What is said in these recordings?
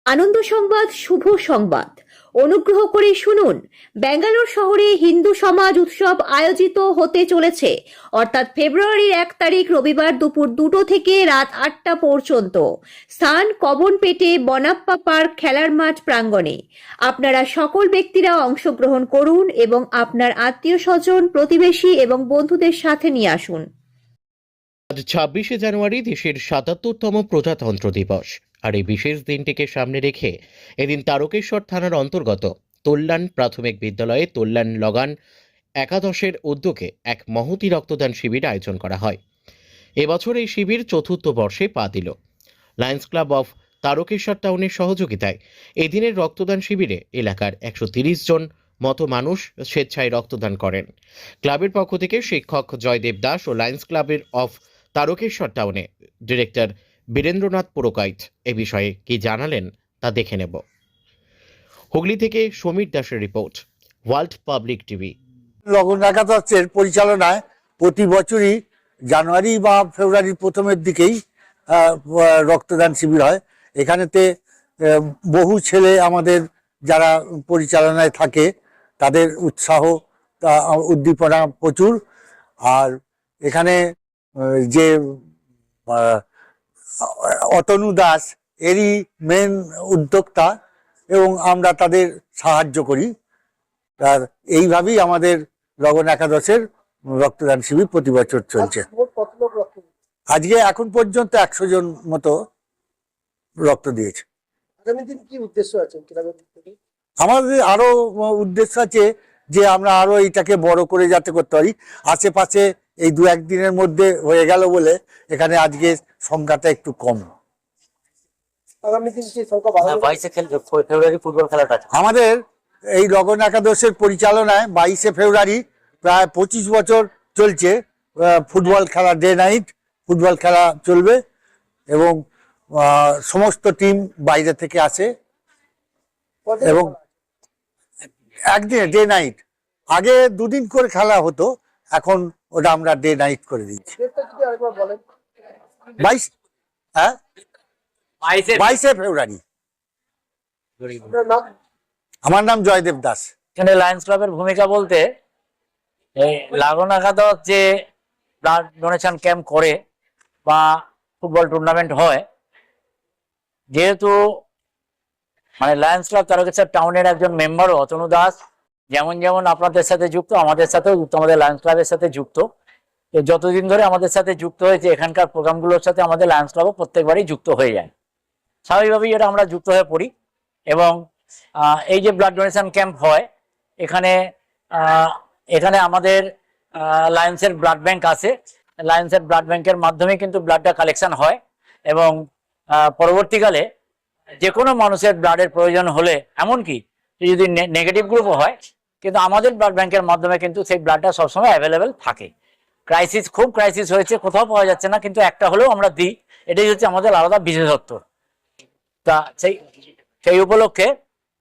আনন্দ সংবাদ, শুভ সংবাদ। অনুগ্রহ করে শুনুন, ব্যাঙ্গালোর শহরে হিন্দু সমাজ উৎসব আয়োজিত হতে চলেছে, অর্থাৎ ফেব্রুয়ারির 1 তারিখ রবিবার দুপুর 2টো থেকে রাত 8টা পর্যন্ত। স্থান কবনপেটে বনাপ্পা পার্ক খেলার মাঠ প্রাঙ্গণে। আপনারা সকল ব্যক্তিরা অংশগ্রহণ করুন এবং আপনার আত্মীয় স্বজন, প্রতিবেশী এবং বন্ধুদের সাথে নিয়ে আসুন। আজ 26শে জানুয়ারি দেশের ৭৭তম প্রজাতন্ত্র দিবস। আর এই বিশেষ দিনটিকে সামনে রেখে এদিন তারকেশ্বর থানার অন্তর্গত তোল্লান প্রাথমিক বিদ্যালয়ে তোল্লান লগান একাদশের উদ্যোগে এক মহতী রক্তদান শিবির আয়োজন করা হয়। এবছর এই শিবির চতুর্থ বর্ষে পা দিল। লায়ন্স ক্লাব অফ তারকেশ্বর টাউনের সহযোগিতায় এদিনের রক্তদান শিবিরে এলাকার 130 জন মতো মানুষ স্বেচ্ছায় রক্তদান করেন। ক্লাবের পক্ষ থেকে শিক্ষক জয়দেব দাস ও লায়ন্স ক্লাবের অফ তারকেশ্বর টাউনে ডিরেক্টর বীরেন্দ্রনাথ পুরকাইত এ বিষয়ে কি জানালেন তা দেখে নেব। হুগলি থেকে সমীর দাসের রিপোর্ট, ওয়ার্ল্ড পাবলিক টিভি। লগন একাদশের পরিচালনায় প্রতি বছরই জানুয়ারি বা ফেব্রুয়ারির প্রথমের দিকেই রক্তদান শিবির হয়। এখানেতে বহু ছেলে আমাদের যারা পরিচালনায় থাকে তাদের উৎসাহ উদ্দীপনা প্রচুর। আর এখানে যে অতনু দাস এরই মেন উদ্যোক্তা এবং আমরা তাদের সাহায্য করি। আর এইভাবেই আমাদের লগন একাদশের রক্তদান শিবির প্রতি বছর চলছে। আজকে এখন পর্যন্ত 100 জন মতো রক্ত দিয়েছে। আমাদের আরো উদ্দেশ্য আছে যে আমরা আরো এটাকে বড় করে যাতে করতে পারি। আশেপাশে এই 2-1 দিনের মধ্যে হয়ে গেল বলে এখানে আজকে সংখ্যাটা একটু কম। আমাদের এই লগন একাদশের পরিচালনায় 22শে ফেব্রুয়ারি প্রায় 25 বছর চলছে ফুটবল খেলা, ডে নাইট ফুটবল খেলা চলবে এবং সমস্ত টিম বাইরে থেকে আসে এবং একদিনে ডে নাইট। আগে 2 দিন করে খেলা হতো, এখন ওটা আমরা ডে নাইট করে দিচ্ছি। 22শে ফেব্রুয়ারি। আমার নাম জয়দেব দাস। এখানে লায়ন্স ক্লাবের ভূমিকা বলতে, লগন একাদশ যে ব্লাড ডোনেশন ক্যাম্প করে বা ফুটবল টুর্নামেন্ট হয়, যেহেতু মানে লায়ন্স ক্লাব তারকেশ্বর টাউনের একজন মেম্বারও অতনু দাস যেমন যেমন আপনাদের সাথে যুক্ত, আমাদের সাথেও যুক্ত, আমাদের লায়ন্স ক্লাবের সাথে যুক্ত। তো যতদিন ধরে আমাদের সাথে যুক্ত হয়েছে এখানকার প্রোগ্রামগুলোর সাথে আমাদের লায়ন্স ক্লাবও প্রত্যেকবারই যুক্ত হয়ে যায়। স্বাভাবিকভাবেই এটা আমরা যুক্ত হয়ে পড়ি এবং এই যে ব্লাড ডোনেশন ক্যাম্প হয় এখানে আমাদের লায়ন্সের ব্লাড ব্যাংক আছে। লায়ন্সের ব্লাড ব্যাংকের মাধ্যমে কিন্তু ব্লাডটা কালেকশন হয় এবং পরবর্তীকালে যে কোনো মানুষের ব্লাডের প্রয়োজন হলে, এমনকি যদি নেগেটিভ গ্রুপও হয়, কিন্তু আমাদের ব্লাড ব্যাংকের মাধ্যমে কিন্তু সেই ব্লাডটা সবসময় অ্যাভেলেবেল থাকে। খুব ক্রাইসিস হয়েছে, কোথাও পাওয়া যাচ্ছে না, কিন্তু একটা হলেও আমরা দিই। এটাই হচ্ছে আমাদের আলাদা বিশেষত্ব। তা সেই উপলক্ষে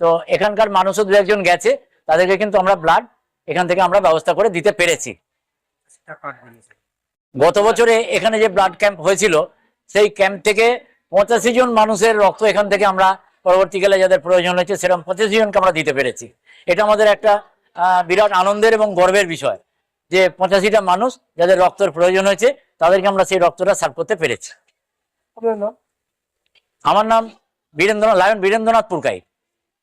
তো এখানকার মানুষও 2-1 জন গেছে, তাদেরকে কিন্তু আমরা ব্লাড এখান থেকে আমরা ব্যবস্থা করে দিতে পেরেছি। গত বছরে এখানে যে ব্লাড ক্যাম্প হয়েছিল সেই ক্যাম্প থেকে 85 জন মানুষের রক্ত এখান থেকে আমরা পরবর্তীকালে যাদের প্রয়োজন হয়েছে সেরকম 85 জনকে আমরা দিতে পেরেছি। এটা আমাদের একটা বিরাট আনন্দের এবং গর্বের বিষয় যে 85টা মানুষ যাদের রক্তের প্রয়োজন হয়েছে তাদেরকে আমরা সেই রক্তটা সার্ভ করতে পেরেছি। আমার নাম বীরেন্দ্রনাথ পুরকাইত।